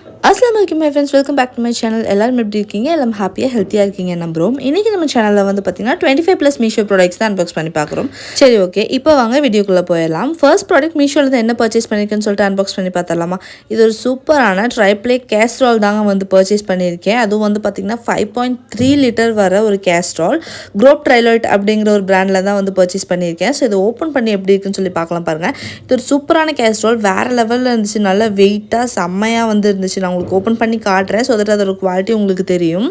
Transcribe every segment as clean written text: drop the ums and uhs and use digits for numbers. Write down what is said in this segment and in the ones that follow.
Assalamu alaikum my friends, welcome back to my channel. எல்லாரும் எப்படி இருக்கீங்க? எல்லாம் ஹாப்பியா ஹெல்த்தியா இருக்கீங்க நம்புறோம். இன்னைக்கு நம்ம சேனல்ல வந்து பாத்தீங்கன்னா 25+ மீஷோ ப்ராடக்ட்ஸ் தான் அன்பாக்ஸ் பண்ணி பார்க்குறோம். சரி ஓகே, இப்போ வாங்க வீடியோக்குள்ள போயிடலாம். ஃபர்ஸ்ட் ப்ராடக்ட் மீஷோல இருந்து என்ன பர்ச்சேஸ் பண்ணிருக்கேன்னு சொல்லிட்டு அன்பாக்ஸ் பண்ணி பார்த்தலாமா? இது ஒரு சூப்பரான ட்ரைப்ளே கேஸ்ட்ரால் தாங்க வந்து பர்ச்சேஸ் பண்ணியிருக்கேன். அதுவும் வந்து பாத்தீங்கன்னா 5.3 லிட்டர் வர ஒரு கேஸ்ட்ரால் குரோப் ட்ரைலாய்ட் அப்படிங்கிற ஒரு பிராண்ட்ல தான் வந்து பர்ச்சேஸ் பண்ணியிருக்கேன். ஸோ இதை ஓப்பன் பண்ணி எப்படி இருக்குன்னு சொல்லி பார்க்கலாம் பாருங்க. இது ஒரு சூப்பரான கேஸ்ட்ரால், வேற லெவல்ல இருந்துச்சு, நல்ல வெயிட்டா செம்மையா வந்து இருந்துச்சு. நான் உங்களுக்கு ஓப்பன் பண்ணி காட்டுறேன், ஸோ தட் அதோட குவாலிட்டி உங்களுக்கு தெரியும்.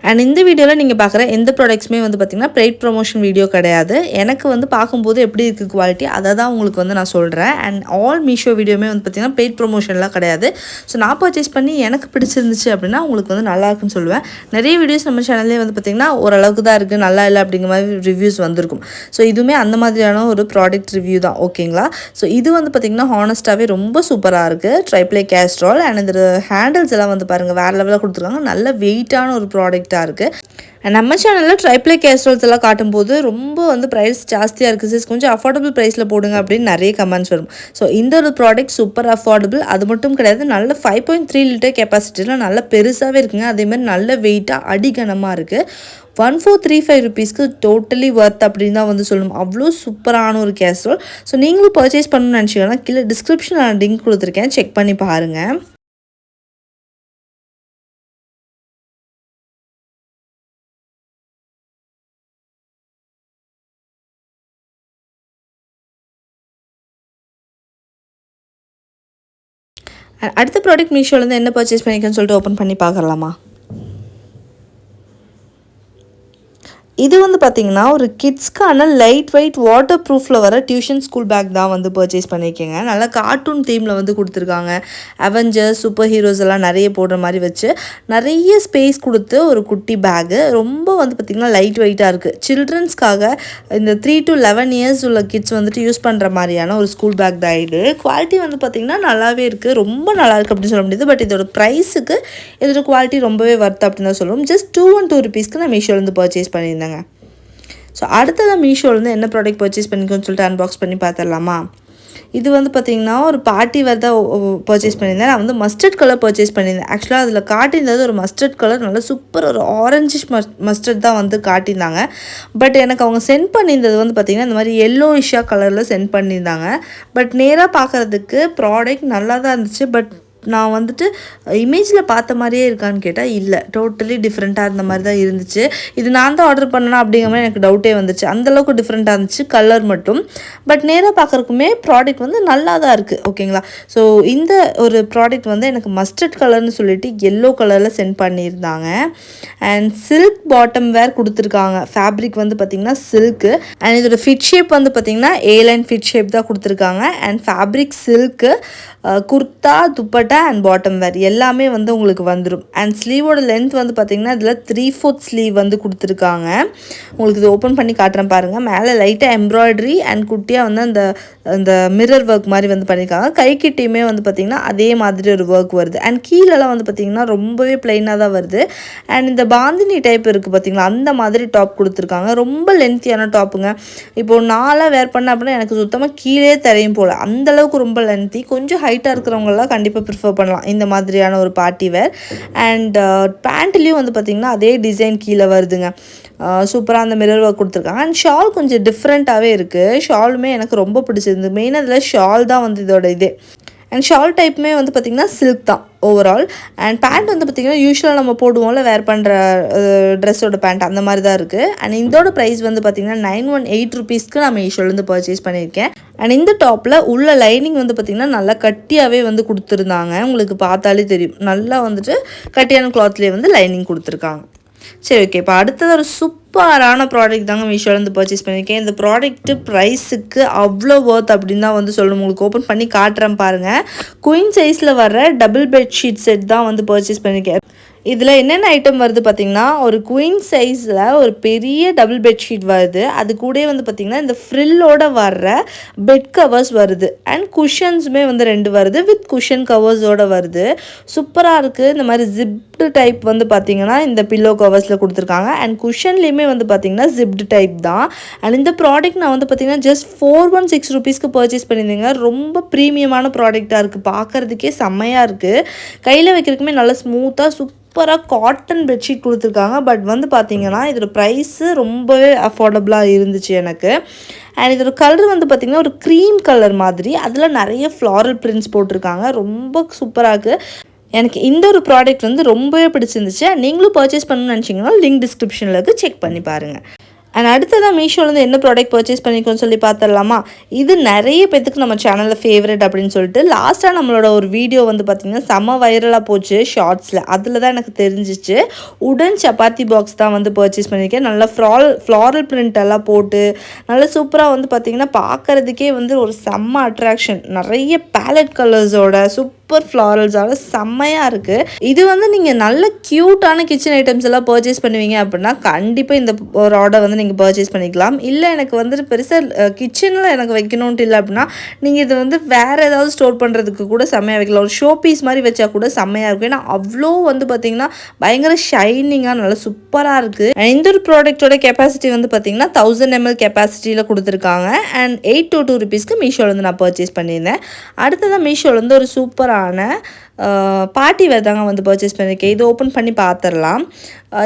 அண்ட் இந்த வீடியோவில் நீங்கள் பார்க்குற எந்த ப்ராடக்ட்ஸுமே வந்து பார்த்திங்கன்னா பெய்ட் ப்ரொமோஷன் வீடியோ கிடையாது. எனக்கு வந்து பார்க்கும்போது எப்படி இருக்குது குவாலிட்டி அதை தான் உங்களுக்கு வந்து நான் சொல்கிறேன். அண்ட் ஆல் மீஷோ வீடியோமே வந்து பார்த்திங்கன்னா பெய்ட் ப்ரொமோஷன்லாம் கிடையாது. ஸோ நான் பர்ச்சேஸ் பண்ணி எனக்கு பிடிச்சிருந்துச்சு அப்படின்னா உங்களுக்கு வந்து நல்லா இருக்குன்னு சொல்லுவேன். நிறைய வீடியோஸ் நம்ம சேனல்லே வந்து பார்த்திங்கன்னா ஓரளவுக்கு தான் இருக்குது, நல்லா இல்லை அப்படிங்கிற மாதிரி ரிவ்யூஸ் வந்திருக்கும். ஸோ இதுவுமே அந்த மாதிரியான ஒரு ப்ராடக்ட் ரிவ்யூ தான், ஓகேங்களா? ஸோ இது வந்து பார்த்திங்கன்னா ஹானஸ்ட்டாகவே ரொம்ப சூப்பராக இருக்குது. ட்ரைப்ளே கேஸ்ட்ரால் அண்ட் இந்த ஹேண்டில்ஸ் எல்லாம் வந்து பாருங்கள் வேறு லெவலில் கொடுத்துருக்காங்க. நல்ல வெயிட்டான ஒரு ப்ராடக்டாக இருக்குது. நம்ம சேனலில் ட்ரைப்ளே கேஸ்ட்ரால்ஸ் எல்லாம் காட்டும்போது ரொம்ப வந்து ப்ரைஸ் ஜாஸ்தியாக இருக்குது சிஸ், கொஞ்சம் அஃபோர்டபுள் ப்ரைஸில் போடுங்க அப்படின்னு நிறைய கமெண்ட்ஸ் வரும். ஸோ இந்த ஒரு ப்ராடக்ட் சூப்பர் அஃபோர்டபுள். அது மட்டும் கிடையாது, நல்ல 5.3 லிட்டர் கெப்பாசிட்டியில் நல்ல பெருசாகவே இருக்குங்க. அதேமாதிரி நல்ல வெயிட்டாக அடிகனமாக இருக்குது. 1435 ருபீஸ்க்கு டோட்டலி ஒர்த் அப்படின்னு தான் வந்து சொல்லணும். அவ்வளோ சூப்பரான ஒரு கேஸ்ட்ரால். ஸோ நீங்களும் பர்ச்சேஸ் பண்ணணும்னு நினச்சிங்கன்னா கீழே டிஸ்கிரிப்ஷனில் லிங்க் கொடுத்துருக்கேன், செக் பண்ணி பாருங்கள். அடுத்த ப்ராடக்ட் மீஷோலேருந்து என்ன பர்ச்சேஸ் பண்ணிக்கன்னு சொல்லிட்டு ஓப்பன் பண்ணி பார்க்கலாமா? இது வந்து பார்த்திங்கன்னா ஒரு கிட்ஸ்க்கான லைட் வெயிட் வாட்டர் ப்ரூஃபில் வர டியூஷன் ஸ்கூல் பேக் தான் வந்து பர்ச்சேஸ் பண்ணியிருக்கேங்க. நல்லா கார்ட்டூன் தீமில் வந்து கொடுத்துருக்காங்க. அவெஞ்சர்ஸ் சூப்பர் ஹீரோஸ் எல்லாம் நிறைய போடுற மாதிரி வச்சு நிறைய ஸ்பேஸ் கொடுத்து ஒரு குட்டி பேகு. ரொம்ப வந்து பார்த்திங்கன்னா லைட் வெயிட்டாக இருக்குது. சில்ட்ரன்ஸ்க்காக இந்த 3 to 11 இயர்ஸ் உள்ள கிட்ஸ் வந்துட்டு யூஸ் பண்ணுற மாதிரியான ஒரு ஸ்கூல் பேக் தான் இது. குவாலிட்டி வந்து பார்த்திங்கன்னா நல்லாவே இருக்குது, ரொம்ப நல்லா இருக்குது அப்படின்னு சொல்ல முடியாது. பட் இதோட ப்ரைஸுக்கு இதோட குவாலிட்டி ரொம்பவே ஒர்த் அப்படின்னு தான் சொல்லுவோம். ஜஸ்ட் 212 ருபீஸ்க்கு நான் மீஷோலேருந்து பர்ச்சேஸ் பண்ணியிருந்தேன். ஸோ அடுத்ததான் மீஷோலேருந்து என்ன ப்ராடக்ட் பர்ச்சேஸ் பண்ணிக்கோன்னு சொல்லிட்டு அன்பாக்ஸ் பண்ணி பார்த்துடலாமா? இது வந்து பார்த்திங்கன்னா ஒரு பார்ட்டி வேர் தான் பர்ச்சேஸ் பண்ணியிருந்தேன். நான் வந்து மஸ்டர்ட் கலர் பர்ச்சேஸ் பண்ணியிருந்தேன். ஆக்சுவலாக அதில் காட்டியிருந்தது ஒரு மஸ்டர்ட் கலர், நல்ல சூப்பர் ஒரு ஆரஞ்சிஷ் மஸ்டர்ட் தான் வந்து காட்டியிருந்தாங்க. பட் எனக்கு அவங்க சென்ட் பண்ணியிருந்தது வந்து பார்த்திங்கன்னா இந்த மாதிரி எல்லோயிஷாக கலரில் சென்ட் பண்ணியிருந்தாங்க. பட் நேராக பார்க்குறதுக்கு ப்ராடக்ட் நல்லா தான் இருந்துச்சு. பட் நான் வந்துட்டு இமேஜில் பார்த்த மாதிரியே இருக்கான்னு கேட்டால் இல்லை, டோட்டலி டிஃப்ரெண்ட்டாக இருந்த மாதிரி தான் இருந்துச்சு. இது நான் தான் ஆர்டர் பண்ணேன்னா அப்படிங்கிற மாதிரி எனக்கு டவுட்டே வந்துச்சு. அந்தளவுக்கு டிஃப்ரெண்ட்டாக இருந்துச்சு கலர் மட்டும். பட் நேராக பார்க்குறக்குமே ப்ராடக்ட் வந்து நல்லா தான் இருக்குது, ஓகேங்களா? ஸோ இந்த ஒரு ப்ராடக்ட் வந்து எனக்கு மஸ்டர்ட் கலர்னு சொல்லிட்டு எல்லோ கலரில் சென்ட் பண்ணியிருந்தாங்க. அண்ட் சில்க் பாட்டம் வேர் கொடுத்துருக்காங்க. ஃபேப்ரிக் வந்து பார்த்திங்கன்னா சில்க்கு. அண்ட் இதோட ஃபிட் ஷேப் வந்து பார்த்திங்கன்னா ஏலைன் ஃபிட் ஷேப் தான் கொடுத்துருக்காங்க. And fabric silk, kurta, dupatta and bottom வேர் எல்லாமே வந்து உங்களுக்கு வந்துடும். அண்ட் ஸ்லீவோட லென்த் வந்து பார்த்திங்கன்னா இதில் 3/4 ஸ்லீவ் வந்து கொடுத்துருக்காங்க. உங்களுக்கு இது ஓப்பன் பண்ணி காட்டுறேன் பாருங்கள். மேலே லைட்டாக எம்ப்ராய்டரி அண்ட் குட்டியாக வந்து அந்த மிரர் ஒர்க் மாதிரி வந்து பண்ணியிருக்காங்க. கைக்கிட்டையுமே வந்து பார்த்திங்கன்னா அதே மாதிரி ஒரு ஒர்க் வருது. அண்ட் கீழெல்லாம் வந்து பார்த்திங்கன்னா ரொம்பவே பிளைனாக தான் வருது. அண்ட் இந்த பாந்தினி டைப் இருக்குது பார்த்திங்களா, அந்த மாதிரி டாப் கொடுத்துருக்காங்க. ரொம்ப லென்த்தியான டாப்புங்க. இப்போது நாளாக வேர் பண்ண அப்படின்னா எனக்கு சுத்தமாக கீழே தெரியும் போல், அந்தளவுக்கு ரொம்ப லென்த்தி. கொஞ்சம் ஹைட்டாக இருக்கிறவங்களாம் கண்டிப்பாக ப்ரிஃபர் பண்ணலாம் இந்த மாதிரியான ஒரு பார்ட்டி வேர். அண்ட் பேண்ட்லேயும் வந்து பார்த்திங்கன்னா அதே டிசைன் கீழே வருதுங்க. சூப்பராக அந்த மிரர் ஒர்க் கொடுத்துருக்காங்க. அண்ட் ஷால் கொஞ்சம் டிஃப்ரெண்ட்டாகவே இருக்குது. ஷாலுமே எனக்கு ரொம்ப பிடிச்சிருந்து. மெயினாக இதில் ஷால் தான் வந்து இதோட இது. அண்ட் ஷால் டைப்புமே வந்து பார்த்திங்கன்னா சில்க் தான் ஓவரால். அண்ட் பேண்ட் வந்து பார்த்திங்கன்னா யூஸ்வலாக நம்ம போடுவோம்ல வேர் பண்ணுற ட்ரெஸ்ஸோட பேண்ட், அந்த மாதிரி தான் இருக்குது. அண்ட் இதோட ப்ரைஸ் வந்து பார்த்திங்கன்னா 918 ருபீஸ்க்கு நான் மீஷோலேருந்து பர்ச்சேஸ் பண்ணியிருக்கேன். அண்ட் இந்த டாப்பில் உள்ள லைனிங் வந்து பார்த்திங்கன்னா நல்லா கட்டியாகவே வந்து கொடுத்துருந்தாங்க. உங்களுக்கு பார்த்தாலே தெரியும், நல்லா வந்துட்டு கட்டியான கிளாத்லேயே வந்து லைனிங் கொடுத்துருக்காங்க. சரி ஓகே, இப்போ அடுத்தது ஒரு சூப்பரான ப்ராடக்ட் தாங்க மீஷோலேருந்து பர்ச்சேஸ் பண்ணியிருக்கேன். இந்த ப்ராடக்ட்டு ப்ரைஸுக்கு அவ்வளோ ஒர்த் அப்படின்னு தான் வந்து சொல்லணும். உங்களுக்கு ஓப்பன் பண்ணி காட்டுறேன் பாருங்கள். குயின் சைஸில் வர டபுள் பெட்ஷீட் செட் தான் வந்து பர்ச்சேஸ் பண்ணியிருக்கேன். இதில் என்னென்ன ஐட்டம் வருது பார்த்திங்கன்னா, ஒரு குயின் சைஸில் ஒரு பெரிய டபுள் பெட்ஷீட் வருது. அது கூட வந்து பார்த்திங்கன்னா இந்த ஃப்ரில்லோட வர்ற பெட் கவர்ஸ் வருது. அண்ட் குஷன்ஸுமே வந்து 2 வருது, வித் குஷன் கவர்ஸோடு வருது. சூப்பராக இருக்குது. இந்த மாதிரி ஜிப்டு டைப் வந்து பார்த்திங்கன்னா இந்த பில்லோ கவர்ஸில் கொடுத்துருக்காங்க. அண்ட் குஷன்லேயுமே வந்து பார்த்திங்கன்னா ஜிப்டு டைப் தான். அண்ட் இந்த ப்ராடக்ட் நான் வந்து பார்த்திங்கன்னா ஜஸ்ட் 416 ருபீஸ்க்கு பர்ச்சேஸ் பண்ணியிருந்தேங்க. ரொம்ப ப்ரீமியமான ப்ராடக்டாக இருக்குது, பார்க்குறதுக்கே செம்மையாக இருக்குது. கையில் வைக்கிறதுக்குமே நல்லா ஸ்மூத்தாக சூப்பராக காட்டன் பெட்ஷீட் கொடுத்துருக்காங்க. பட் வந்து பார்த்திங்கன்னா இதோட ப்ரைஸு ரொம்பவே அஃபோர்டபுளாக இருந்துச்சு எனக்கு. அண்ட் இதோட கலர் வந்து பார்த்திங்கன்னா ஒரு க்ரீம் கலர் மாதிரி, அதில் நிறைய ஃப்ளாரல் பிரிண்ட்ஸ் போட்டிருக்காங்க. ரொம்ப சூப்பராக இருக்குது. எனக்கு இந்த ஒரு ப்ராடக்ட் வந்து ரொம்பவே பிடிச்சிருந்துச்சு. நீங்களும் பர்ச்சேஸ் பண்ணணும்னு நினச்சிங்கன்னா லிங்க் டிஸ்கிரிப்ஷனில் இருக்குது, செக் பண்ணி பாருங்கள். அண்ட் அடுத்ததாக மீஷோலேருந்து என்ன ப்ராடக்ட் பர்ச்சேஸ் பண்ணிக்கோன்னு சொல்லி பார்த்துடலாமா. இது நிறைய பேத்துக்கு நம்ம சேனலில் ஃபேவரட் அப்படின்னு சொல்லிட்டு லாஸ்ட்டாக நம்மளோட ஒரு வீடியோ வந்து பார்த்திங்கன்னா செம்ம வைரலாக போச்சு ஷார்ட்ஸில். அதில் தான் எனக்கு தெரிஞ்சிச்சு. உடன் சப்பாத்தி பாக்ஸ் தான் வந்து பர்ச்சேஸ் பண்ணியிருக்கேன். நல்லா ஃப்ளாரல் பிரிண்ட் எல்லாம் போட்டு நல்லா சூப்பராக வந்து பார்த்திங்கன்னா பார்க்குறதுக்கே வந்து ஒரு செம்ம அட்ராக்ஷன். நிறைய பேலட் கலர்ஸோட சூப்பர் ஃப்ளாரல்ஸோட செம்மையாக இருக்குது. இது வந்து நீங்கள் நல்ல க்யூட்டான கிச்சன் ஐட்டம்ஸ் எல்லாம் பர்ச்சேஸ் பண்ணுவீங்க அப்படின்னா கண்டிப்பாக இந்த ஒரு ஆர்டர் வந்து நீங்கள் பர்ச்சேஸ் பண்ணிக்கலாம். இல்லை எனக்கு வந்துட்டு பெருசாக கிச்சனில் எனக்கு வைக்கணுன்ட்டு இல்லை அப்படின்னா நீங்கள் இது வந்து வேறு ஏதாவது ஸ்டோர் பண்ணுறதுக்கு கூட செம்மையாக வைக்கலாம். ஒரு ஷோ பீஸ் மாதிரி வச்சா கூட செம்மையாக இருக்கும். ஏன்னா அவ்வளோ வந்து பார்த்திங்கன்னா பயங்கர ஷைனிங்காக நல்லா சூப்பராக இருக்குது. இந்த ஒரு ப்ராடக்டோட கெப்பாசிட்டி வந்து பார்த்திங்கன்னா 1000 ml கெப்பாசிட்டியில் கொடுத்துருக்காங்க. அண்ட் 822 ருபீஸ்க்கு மீஷோலேருந்து நான் பர்ச்சேஸ் பண்ணியிருந்தேன். அடுத்ததான் மீஷோலேருந்து ஒரு சூப்பரான பார்ட்டி வேர் தாங்க வந்து பர்ச்சேஸ் பண்ணியிருக்கேன். இது ஓப்பன் பண்ணி பார்த்துடலாம்.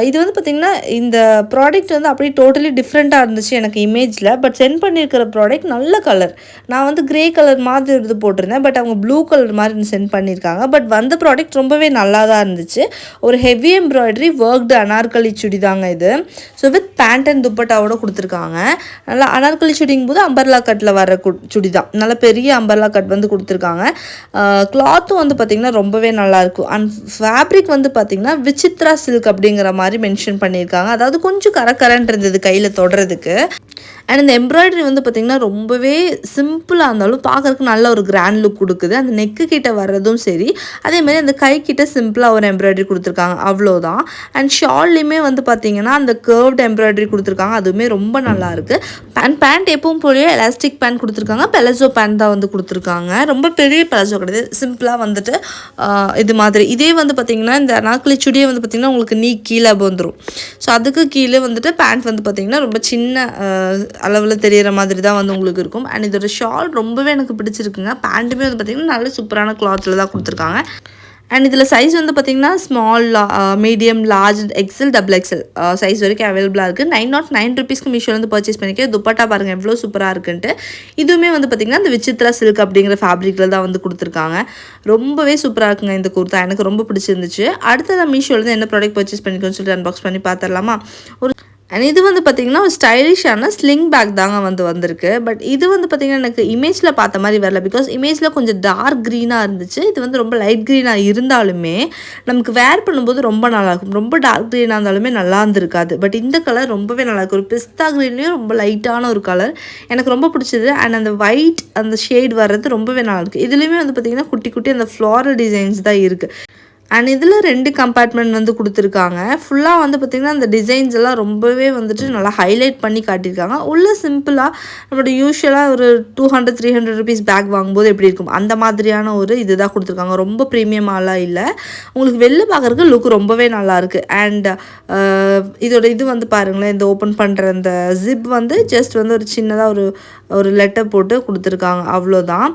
இது வந்து பார்த்திங்கன்னா இந்த ப்ராடக்ட் வந்து அப்படியே டோட்டலி டிஃப்ரெண்ட்டாக இருந்துச்சு எனக்கு இமேஜில். பட் சென்ட் பண்ணியிருக்கிற ப்ராடக்ட் நல்ல கலர். நான் வந்து க்ரே கலர் மாதிரி இது போட்டிருந்தேன், பட் அவங்க ப்ளூ கலர் மாதிரி சென்ட் பண்ணியிருக்காங்க. பட் வந்த ப்ராடக்ட் ரொம்பவே நல்லா தான் இருந்துச்சு. ஒரு ஹெவி எம்ப்ராய்டரி ஒர்க்டு அனார்கலி சுடி தாங்க இது. ஸோ வித் பேண்ட் அண்ட் துப்பட்டாவோட கொடுத்துருக்காங்க. நல்லா அனார்கலி சுடிங்கும் போது அம்பர்லா கட்டில் வர சுடி தான். நல்ல பெரிய அம்பர்லா கட் வந்து கொடுத்துருக்காங்க. கிளாத்தும் வந்து பார்த்திங்கன்னா ரொம்பவே நல்லாயிருக்கும். அண்ட் ஃபேப்ரிக் வந்து பார்த்திங்கன்னா விசித்ரா சில்க் அப்படிங்கிற மாதிரி மென்ஷன் பண்ணியிருக்காங்க. அதாவது கொஞ்சம் கரண்ட் இருந்தது கையில் தொடுறதுக்கு. அண்ட் இந்த எம்ப்ராய்டரி வந்து பார்த்திங்கன்னா ரொம்பவே சிம்பிளாக இருந்தாலும் பார்க்குறதுக்கு நல்ல ஒரு கிராண்ட் லுக் கொடுக்குது. அந்த நெக்கு கிட்ட வர்றதும் சரி, அதேமாதிரி அந்த கை கிட்ட சிம்பிளாக ஒரு எம்ப்ராய்டரி கொடுத்துருக்காங்க, அவ்வளோதான். அண்ட் ஷால்லையுமே வந்து பார்த்திங்கன்னா அந்த கர்வ்டு எம்ப்ராய்டரி கொடுத்துருக்காங்க, அதுவுமே ரொம்ப நல்லாயிருக்கு. அண்ட் பேண்ட் எப்பவும் போலயே எலாஸ்டிக் பேண்ட் கொடுத்துருக்காங்க. பெலசோ பேண்ட் தான் வந்து கொடுத்துருக்காங்க. ரொம்ப பெரிய பெலசோ கிடையாது, சிம்பிளாக வந்துட்டு இது மாதிரி. இதே வந்து பார்த்திங்கன்னா இந்த அனார்கலி சுடியை வந்து பார்த்திங்கன்னா உங்களுக்கு நீ கீழே வந்துடும். ஸோ அதுக்கு கீழே வந்துட்டு பேண்ட் வந்து பார்த்திங்கன்னா ரொம்ப சின்ன அளவில் தெரிகிற மாதிரி தான் வந்து உங்களுக்கு இருக்கும். அண்ட் இதோட ஷால் ரொம்பவே எனக்கு பிடிச்சிருக்குங்க. பேண்ட்டுமே வந்து பார்த்திங்கன்னா நல்ல சூப்பரான கிளாத்தில் தான் கொடுத்துருக்காங்க. அண்ட் இதில் சைஸ் வந்து பார்த்திங்கன்னா small, medium, large, XL, double XL size வரைக்கும் அவைலபிளாக இருக்குது. 909 ருபீஸ்க்கு மீஷோலேருந்து பர்ச்சேஸ் பண்ணியிருக்கேன். துப்பட்டா பாருங்கள் எவ்வளோ சூப்பராக இருக்குன்ட்டு. இதுவுமே வந்து பார்த்திங்கன்னா இந்த விசித்ரா சில்க் அப்படிங்கிற ஃபேப்ரிக்கில் தான் வந்து கொடுத்துருக்காங்க. ரொம்பவே சூப்பராக இருக்குங்க இந்த குர்த்தா, எனக்கு ரொம்ப பிடிச்சிருந்துச்சு. அடுத்ததாக மீஷோலேருந்து என்ன ப்ராடக்ட் பர்ச்சேஸ் பண்ணிக்கோன்னு சொல்லிட்டு அன்பாக்ஸ் பண்ணி பார்த்துடலாமா. அண்ட் இது வந்து பார்த்திங்கன்னா ஒரு ஸ்டைலிஷான ஸ்லிங் பேக் தாங்க வந்திருக்கு. பட் இது வந்து பார்த்திங்கன்னா எனக்கு இமேஜில் பார்த்த மாதிரி வரல. பிகாஸ் இமேஜில் கொஞ்சம் டார்க் க்ரீனாக இருந்துச்சு. இது வந்து ரொம்ப லைட் க்ரீனாக இருந்தாலுமே நமக்கு வேர் பண்ணும்போது ரொம்ப நல்லாயிருக்கும். ரொம்ப டார்க் க்ரீனாக இருந்தாலுமே நல்லா இருந்திருக்காது. பட் இந்த கலர் ரொம்பவே நல்லாயிருக்கும். ஒரு பிஸ்தா க்ரீன்லேயும் ரொம்ப லைட்டான ஒரு கலர் எனக்கு ரொம்ப பிடிச்சது. அண்ட் அந்த ஒயிட் அந்த ஷேட் வர்றது ரொம்பவே நல்லாயிருக்கு. இதுலேயுமே வந்து பார்த்திங்கன்னா குட்டி குட்டி அந்த ஃப்ளாரல் டிசைன்ஸ் தான் இருக்குது. அண்ட் இதில் 2 கம்பார்ட்மெண்ட் வந்து கொடுத்துருக்காங்க. ஃபுல்லாக வந்து பார்த்திங்கன்னா அந்த டிசைன்ஸ் எல்லாம் ரொம்பவே வந்துட்டு நல்லா ஹைலைட் பண்ணி காட்டியிருக்காங்க. உள்ளே சிம்பிளாக நம்மளோட யூஸ்வலாக ஒரு 200-300 ருபீஸ் பேக் வாங்கும்போது எப்படி இருக்கும் அந்த மாதிரியான ஒரு இது தான் கொடுத்துருக்காங்க. ரொம்ப ப்ரீமியமாலாம் இல்லை. உங்களுக்கு வெளில பார்க்குறதுக்கு லுக் ரொம்பவே நல்லாயிருக்கு. அண்ட் இதோட இது வந்து பாருங்களேன், இந்த ஓப்பன் பண்ணுற அந்த ஜிப் வந்து ஜஸ்ட் வந்து ஒரு சின்னதாக ஒரு லெட்டர் போட்டு கொடுத்துருக்காங்க, அவ்வளோதான்.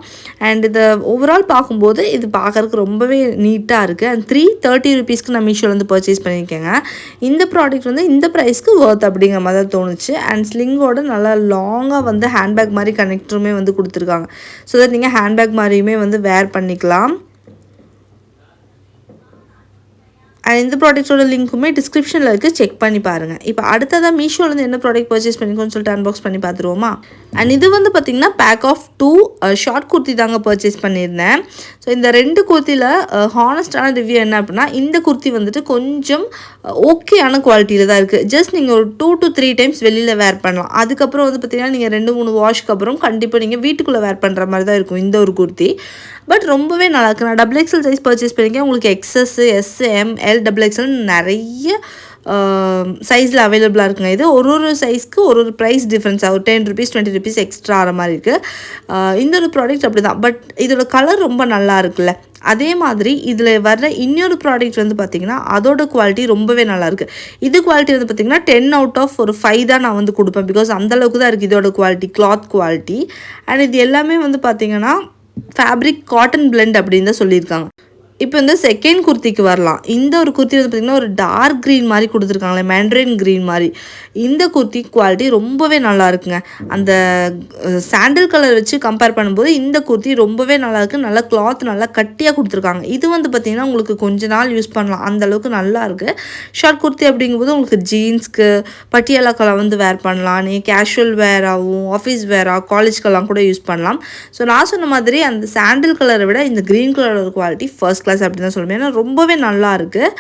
அண்ட் இதை ஓவரால் பார்க்கும்போது இது பார்க்குறதுக்கு ரொம்பவே நீட்டாக இருக்குது. அண்ட் 330 ருபீஸ்க்கு நான் மீஷோலேருந்து பர்ச்சேஸ் பண்ணியிருக்கேங்க. இந்த ப்ராடக்ட் வந்து இந்த ப்ரைஸ்க்கு ஒர்த் அப்படிங்கிற மாதிரி தான் தோணுச்சு. அண்ட் ஸ்லிங்கோட நல்லா லாங்காக வந்து ஹேண்ட்பேக் மாதிரி கனெக்டருமே வந்து கொடுத்துருக்காங்க. ஸோ தட் நீங்கள் ஹேண்ட்பேக் மாதிரியுமே வந்து வேர் பண்ணிக்கலாம். அண்ட் இந்த ப்ராடக்ட்டோட லிங்க்குமே டிஸ்கிரிப்ஷனில் இருக்குது, செக் பண்ணி பாருங்கள். இப்போ அடுத்ததாக மீஷோலேருந்து என்ன ப்ராடக்ட் பர்ச்சேஸ் பண்ணிக்கோன்னு சொல்லிட்டு அன்பாக்ஸ் பண்ணி பார்த்துருவோமா. அண்ட் இது வந்து பார்த்திங்கன்னா பேக் ஆஃப் 2 ஷார்ட் குர்த்தி தாங்க பர்ச்சேஸ் பண்ணியிருந்தேன். ஸோ இந்த 2 குர்த்தியில் ஹானஸ்டான ரிவ்யூ என்ன அப்படின்னா, இந்த குர்த்தி வந்துட்டு கொஞ்சம் ஓகேயான குவாலிட்டியில் தான் இருக்குது. ஜஸ்ட் நீங்கள் ஒரு 2 to 3 டைம்ஸ் வெளியில் வேர் பண்ணலாம். அதுக்கப்புறம் வந்து பார்த்திங்கன்னா நீங்கள் 2-3 வாஷ்க்கு அப்புறம் கண்டிப்பாக நீங்கள் வீட்டுக்குள்ளே வேர் பண்ணுற மாதிரி தான் இருக்கும் இந்த ஒரு குர்த்தி. பட் ரொம்பவே நல்லாயிருக்கு. நான் XXL சைஸ் பர்ச்சேஸ் பண்ணியிருக்கேன். உங்களுக்கு XS, S, M, L, XL நிறைய சைஸில் அவைலபிளாக இருக்குங்க. இது ஒரு சைஸ்க்கு ஒரு ப்ரைஸ் டிஃப்ரென்ஸ் ஆகும். 10 rupees 20 rupees எக்ஸ்ட்ரா ஆகிற மாதிரி இருக்குது. இந்த ஒரு ப்ராடக்ட் அப்படி தான். பட் இதோட கலர் ரொம்ப நல்லா இருக்குல்ல. அதே மாதிரி இதில் வர்ற இன்னொரு ப்ராடக்ட் வந்து பார்த்திங்கன்னா அதோட குவாலிட்டி ரொம்பவே நல்லாயிருக்கு. இது குவாலிட்டி வந்து பார்த்திங்கன்னா 10 out of 5 தான் நான் வந்து கொடுப்பேன். பிகாஸ் அந்தளவுக்கு தான் இருக்குது இதோட குவாலிட்டி, கிளாத் குவாலிட்டி. அண்ட் இது எல்லாமே வந்து பார்த்திங்கன்னா ஃபேப்ரிக் காட்டன் பிளெண்ட் அப்படின்னு தான் சொல்லியிருக்காங்க. இப்போ இந்த செகண்ட் குர்த்திக்கு வரலாம். இந்த ஒரு குர்த்தி வந்து பார்த்திங்கன்னா ஒரு டார்க் க்ரீன் மாதிரி கொடுத்துருக்காங்களே, மேண்ட்ரின் க்ரீன் மாதிரி. இந்த குர்த்தி குவாலிட்டி ரொம்பவே நல்லா இருக்குங்க. அந்த சாண்டில் கலர் வச்சு கம்பேர் பண்ணும்போது இந்த குர்த்தி ரொம்பவே நல்லாயிருக்கு. நல்லா கிளாத் நல்லா கட்டியாக கொடுத்துருக்காங்க. இது வந்து பார்த்திங்கன்னா உங்களுக்கு கொஞ்ச நாள் யூஸ் பண்ணலாம், அந்தளவுக்கு நல்லாயிருக்கு. ஷார்ட் குர்த்தி அப்படிங்கும்போது உங்களுக்கு ஜீன்ஸ்க்கு பட்டியாலாக்கெல்லாம் வந்து வேர் பண்ணலாம். நீங்கள் கேஷுவல் வேராகவும் ஆஃபீஸ் வேராக காலேஜ்க்கெல்லாம் கூட யூஸ் பண்ணலாம். ஸோ நான் சொன்ன மாதிரி அந்த சாண்டில் கலரை விட இந்த க்ரீன் கலரோட குவாலிட்டி ஃபர்ஸ்ட் கிளாஸ் அப்படி தான் சொல்லுவேன். ஏன்னா ரொம்பவே நல்லா இருக்குது.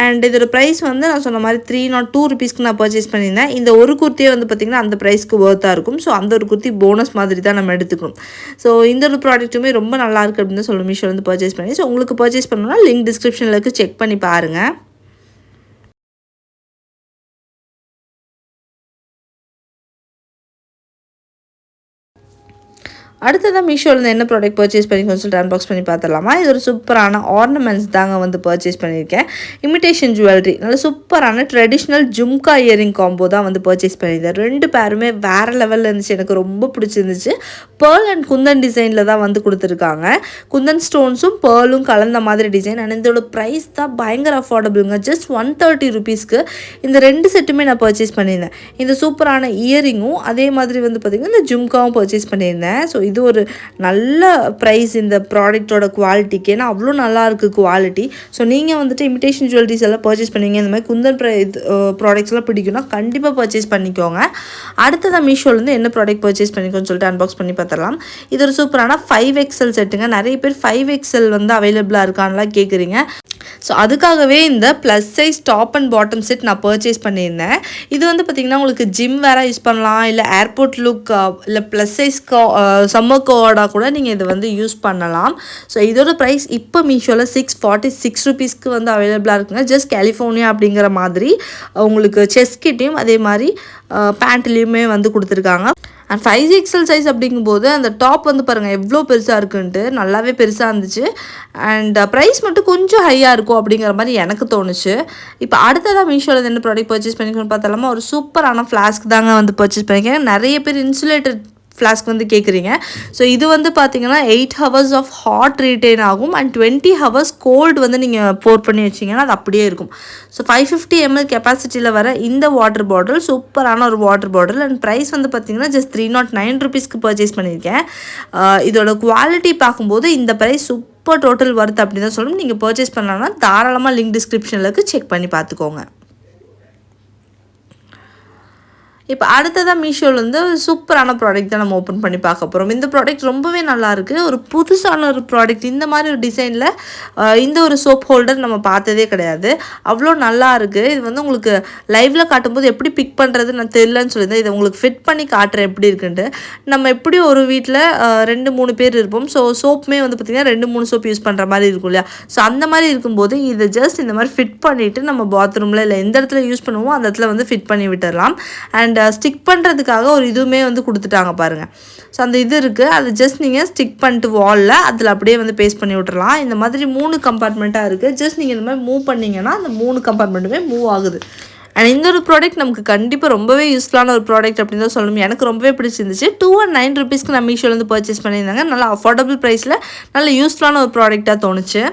அண்ட் இதோட ப்ரைஸ் வந்து நான் சொன்ன மாதிரி 302 rupeesக்கு நான் பர்ச்சேஸ் பண்ணியிருந்தேன். இந்த ஒரு குர்த்தியே வந்து பார்த்திங்கன்னா அந்த ப்ரைஸ்க்கு ஒர்த்தாக இருக்கும். ஸோ அந்த ஒரு குர்த்தி போனஸ் மாதிரி தான் நம்ம எடுத்துக்கணும். ஸோ இந்த ஒரு ப்ராடக்ட்டுமே ரொம்ப நல்லா இருக்குது அப்படின்னு தான் சொல்லுவேன். மீஷோ வந்து பர்ச்சேஸ் பண்ணி. ஸோ உங்களுக்கு பர்ச்சேஸ் பண்ணணும்னா லிங்க் டிஸ்கிரிப்ஷனில் இருக்குது, செக் பண்ணி பாருங்கள். அடுத்ததான் மீஷோவில் என்ன ப்ராடக்ட் பர்ச்சேஸ் பண்ணிக்கணும்னு சொல்லிட்டு அன்பாக்ஸ் பண்ணி பார்த்துடலாமா. இது ஒரு சூப்பரான ஆர்னமெண்ட்ஸ் தாங்க வந்து பர்ச்சேஸ் பண்ணியிருக்கேன். இமிடேஷன் ஜுவல்லரி, நல்ல சூப்பரான ட்ரெடிஷ்னல் ஜும்கா இயரிங் காம்போ தான் வந்து பர்ச்சேஸ் பண்ணியிருந்தேன். 2 பேருமே வேறு லெவலில் இருந்துச்சு, எனக்கு ரொம்ப பிடிச்சிருந்துச்சு. பேர்ல் அண்ட் குந்தன் டிசைனில் தான் வந்து கொடுத்துருக்காங்க. குந்தன் ஸ்டோன்ஸும் பேர்லும் கலந்த மாதிரி டிசைன். அண்ட் இதோட ப்ரைஸ் தான் பயங்கர அஃபோர்டபுளுங்க. ஜஸ்ட் 130 rupeesக்கு இந்த 2 செட்டுமே நான் பர்ச்சேஸ் பண்ணியிருந்தேன். இந்த சூப்பரான இயரிங்கும் அதே மாதிரி வந்து பார்த்திங்கன்னா இந்த ஜும்காவும் பர்ச்சேஸ் பண்ணியிருந்தேன். ஸோ இது ஒரு நல்ல ப்ரைஸ் இந்த ப்ராடக்டோட குவாலிட்டிக்கு. ஏன்னா அவ்வளோ நல்லா இருக்குது குவாலிட்டி. ஸோ நீங்கள் வந்துட்டு இமிடேஷன் ஜுவல்லரிஸ் எல்லாம் பர்ச்சேஸ் பண்ணுவீங்க, இந்த மாதிரி குந்தன் ப்ராடக்ட்ஸ்லாம் பிடிக்கும்னா கண்டிப்பாக பர்ச்சேஸ் பண்ணிக்கோங்க. அடுத்ததான் மீஷோலேருந்து என்ன ப்ராடக்ட் பர்ச்சேஸ் பண்ணிக்கோன்னு சொல்லிட்டு அன்பாக்ஸ் பண்ணி பார்த்துடலாம். இது ஒரு சூப்பரான 5XL செட்டுங்க. நிறைய பேர் 5XL வந்து அவைலபிளாக இருக்கான்லாம் கேட்குறீங்க. ஸோ அதுக்காகவே இந்த plus size top and bottom set நான் பர்ச்சேஸ் பண்ணியிருந்தேன். இது வந்து பார்த்திங்கன்னா உங்களுக்கு ஜிம் வேறு யூஸ் பண்ணலாம், இல்லை ஏர்போர்ட் லுக், இல்லை ப்ளஸ் சைஸ் சம்மர் கோடாக கூட நீங்கள் இதை வந்து யூஸ் பண்ணலாம். ஸோ இதோட ப்ரைஸ் இப்போ மீஷோவில் 646 rupeesக்கு வந்து அவைலபிளாக இருக்குங்க. ஜஸ்ட் கலிஃபோர்னியா அப்படிங்கிற மாதிரி உங்களுக்கு செஸ்ட் கிட்டையும் அதே மாதிரி பேண்ட்லேயுமே வந்து கொடுத்துருக்காங்க. அண்ட் 5XL சைஸ் அப்படிங்கும்போது அந்த டாப் வந்து பாருங்கள் எவ்வளோ பெருசாக இருக்குன்ட்டு, நல்லாவே பெருசாக இருந்துச்சு. அண்ட் ப்ரைஸ் மட்டும் கொஞ்சம் ஹையாக இருக்கும் அப்படிங்கிற மாதிரி எனக்கு தோணுச்சு. இப்போ அடுத்ததாக மீஷோவில் என்ன ப்ராடக்ட் பர்ச்சேஸ் பண்ணிக்கணும்னு பார்த்தாலுமா ஒரு சூப்பரான ஃப்ளாஸ்க் தாங்க வந்து பர்ச்சேஸ் பண்ணிக்கிறேன். நிறைய பேர் இன்சுலேட்டட் ஃப்ளாஸ்க் வந்து கேட்குறீங்க. ஸோ இது வந்து பார்த்திங்கன்னா 8 hours ஆஃப் ஹாட் ரீட்டைன் ஆகும் அண்ட் 20 hours கோல்டு வந்து நீங்கள் போர் பண்ணி வச்சிங்கன்னா அது அப்படியே இருக்கும். ஸோ 550 ml கெப்பாசிட்டியில் வர இந்த வாட்டர் பாட்டில் சூப்பரான ஒரு வாட்டர் பாட்டில். அண்ட் ப்ரைஸ் வந்து பார்த்திங்கன்னா ஜஸ்ட் 309 rupeesக்கு பர்ச்சேஸ் பண்ணியிருக்கேன். இதோட குவாலிட்டி பார்க்கும்போது இந்த ப்ரைஸ் சூப்பர் டோட்டல் ஒர்த் அப்படின்னு தான் சொல்லணும். நீங்கள் பர்ச்சேஸ் பண்ணலாம்னா தாராளமாக லிங்க் டிஸ்கிரிப்ஷனில் இருக்குது, செக் பண்ணி பார்த்துக்கோங்க. இப்போ அடுத்ததாக மீஷோவில் வந்து சூப்பரான ப்ராடக்ட் தான் நம்ம ஓப்பன் பண்ணி பார்க்க போகிறோம். இந்த ப்ராடக்ட் ரொம்பவே நல்லாயிருக்கு. ஒரு புதுசான ஒரு ப்ராடக்ட். இந்த மாதிரி ஒரு டிசைனில் இந்த ஒரு சோப் ஹோல்டர் நம்ம பார்த்ததே கிடையாது. அவ்வளோ நல்லா இருக்குது. இது வந்து உங்களுக்கு லைவில் காட்டும்போது எப்படி பிக் பண்ணுறது நான் தெரியலன்னு சொல்லியிருந்தேன். இதை உங்களுக்கு ஃபிட் பண்ணி காட்டுறேன் எப்படி இருக்குன்ட்டு. நம்ம எப்படி ஒரு வீட்டில் 2-3 பேர் இருப்போம். ஸோ சோப்புமே வந்து பார்த்திங்கன்னா 2-3 சோப் யூஸ் பண்ணுற மாதிரி இருக்கும் இல்லையா. ஸோ அந்த மாதிரி இருக்கும்போது இதை ஜஸ்ட் இந்த மாதிரி ஃபிட் பண்ணிவிட்டு நம்ம பாத்ரூமில் இல்லை எந்த இடத்துல யூஸ் பண்ணுவோமோ அந்த இடத்துல வந்து ஃபிட் பண்ணி விட்டுடலாம். அண்ட் ஸ்டிக் பண்ணுறதுக்காக ஒரு இதுவுமே வந்து கொடுத்துட்டாங்க பாருங்கள். ஸோ அந்த இது இருக்குது, அது ஜஸ்ட் நீங்கள் ஸ்டிக் பண்ணிட்டு வாலில் அதில் அப்படியே வந்து பேஸ்ட் பண்ணி விட்டுறலாம். இந்த மாதிரி 3 கம்பார்ட்மெண்ட்டாக இருக்குது. ஜஸ்ட் நீங்கள் இந்த மாதிரி மூவ் பண்ணிங்கன்னா அந்த 3 கம்பார்ட்மெண்ட்டுமே மூவ் ஆகுது. அண்ட் இந்த ஒரு ப்ராடக்ட் நமக்கு கண்டிப்பாக ரொம்பவே யூஸ்ஃபுல்லான ஒரு ப்ராடக்ட் அப்படின்னு தான் சொல்லணும். எனக்கு ரொம்பவே பிடிச்சிருந்துச்சு. 209 rupeesக்கு நான் மீஷோலேருந்து பர்ச்சேஸ் பண்ணியிருந்தாங்க. நல்லா அஃபோர்டபுள் ப்ரைஸில் நல்ல யூஸ்ஃபுல்லான ஒரு ப்ராடக்டாக தோணுச்சு.